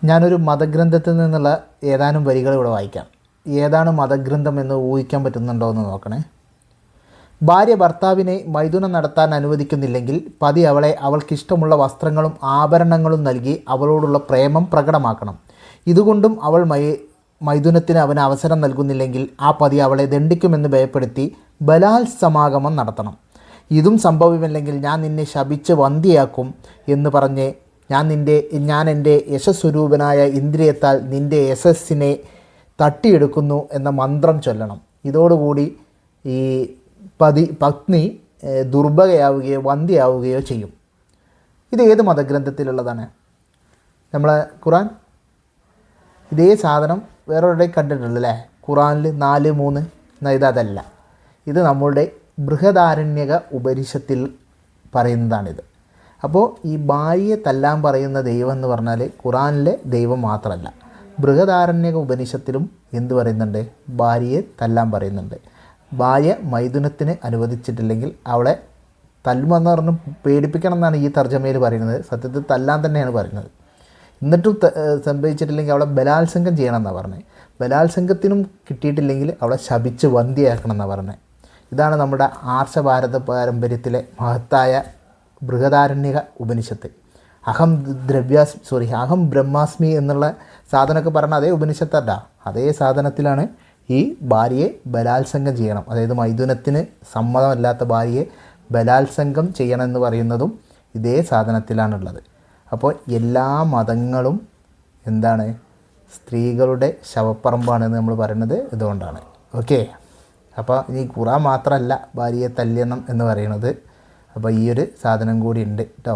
ഞാനൊരു മതഗ്രന്ഥത്തിൽ നിന്നുള്ള ഏതാനും വരികൾ ഇവിടെ വായിക്കാം. ഏതാണ് മതഗ്രന്ഥം എന്ന് ഊഹിക്കാൻ പറ്റുന്നുണ്ടോ എന്ന് നോക്കണേ. ഭാര്യ ഭർത്താവിനെ മൈഥുനം നടത്താൻ അനുവദിക്കുന്നില്ലെങ്കിൽ പതി അവളെ അവൾക്കിഷ്ടമുള്ള വസ്ത്രങ്ങളും ആഭരണങ്ങളും നൽകി അവളോടുള്ള പ്രേമം പ്രകടമാക്കണം. ഇതുകൊണ്ടും അവൾ മൈഥുനത്തിന് അവന് അവസരം നൽകുന്നില്ലെങ്കിൽ ആ പതി അവളെ ദണ്ഡിക്കുമെന്ന് ഭയപ്പെടുത്തി ബലാത്സമാഗമം നടത്തണം. ഇതും സംഭവമില്ലെങ്കിൽ ഞാൻ നിന്നെ ശപിച്ച് വന്ധ്യയാക്കും എന്ന് പറഞ്ഞ് ഞാൻ എൻ്റെ യശസ്വരൂപനായ ഇന്ദ്രിയത്താൽ നിൻ്റെ യശസ്സിനെ തട്ടിയെടുക്കുന്നു എന്ന മന്ത്രം ചൊല്ലണം. ഇതോടുകൂടി ഈ പത്നി ദുർബലയാവുകയോ വന്ധ്യയാവുകയോ ചെയ്യും. ഇത് ഏത് മതഗ്രന്ഥത്തിലുള്ളതാണ്? നമ്മളെ ഖുറാൻ. ഇതേ സാധനം വേറൊരു കണ്ടിട്ടുള്ളൂ അല്ലേ? ഖുറാനിൽ 4:3. എന്നാൽ ഇതല്ല. ഇത് നമ്മളുടെ ബൃഹദാരണ്യക ഉപനിഷത്തിൽ പറയുന്നതാണിത്. അപ്പോൾ ഈ ഭാര്യയെ തല്ലാൻ പറയുന്ന ദൈവം എന്ന് പറഞ്ഞാൽ ഖുറാനിലെ ദൈവം മാത്രമല്ല, ബൃഹദാരണ്യക ഉപനിഷത്തിലും എന്ത് പറയുന്നുണ്ട്? ഭാര്യയെ തല്ലാൻ പറയുന്നുണ്ട്. ഭാര്യ മൈഥുനത്തിന് അനുവദിച്ചിട്ടില്ലെങ്കിൽ അവളെ തല്ലുമെന്ന് പറഞ്ഞ് പേടിപ്പിക്കണം എന്നാണ് ഈ തർജ്ജമയിൽ പറയുന്നത്. സത്യത്തിൽ തല്ലാൻ തന്നെയാണ് പറയുന്നത്. എന്നിട്ടും സംഭവിച്ചിട്ടില്ലെങ്കിൽ അവളെ ബലാത്സംഗം ചെയ്യണം എന്നാണ് പറഞ്ഞത്. ബലാത്സംഗത്തിനും കിട്ടിയിട്ടില്ലെങ്കിൽ അവളെ ശപിച്ച് വന്ധ്യയാക്കണം എന്നാണ് പറഞ്ഞത്. ഇതാണ് നമ്മുടെ ആർഷഭാരത പാരമ്പര്യത്തിലെ മഹത്തായ ബൃഹദാരണ്യക ഉപനിഷത്ത്. അഹം ബ്രഹ്മാസ്മി എന്നുള്ള സാധനമൊക്കെ പറഞ്ഞ അതേ ഉപനിഷത്തല്ല. അതേ സാധനത്തിലാണ് ഈ ഭാര്യയെ ബലാത്സംഗം ചെയ്യണം, അതായത് മൈഥുനത്തിന് സമ്മതമല്ലാത്ത ഭാര്യയെ ബലാത്സംഗം ചെയ്യണമെന്ന് പറയുന്നതും ഇതേ സാധനത്തിലാണുള്ളത്. അപ്പോൾ എല്ലാ മതങ്ങളും എന്താണ്? സ്ത്രീകളുടെ ശവപ്പറമ്പാണെന്ന് നമ്മൾ പറയുന്നത് ഇതുകൊണ്ടാണ്. ഓക്കെ. അപ്പോൾ ഈ ഖുറാൻ മാത്രമല്ല ഭാര്യയെ തല്ലണം എന്ന് പറയുന്നത്. അപ്പോൾ ഈ ഒരു സാധനം കൂടി ഉണ്ട് കേട്ടോ.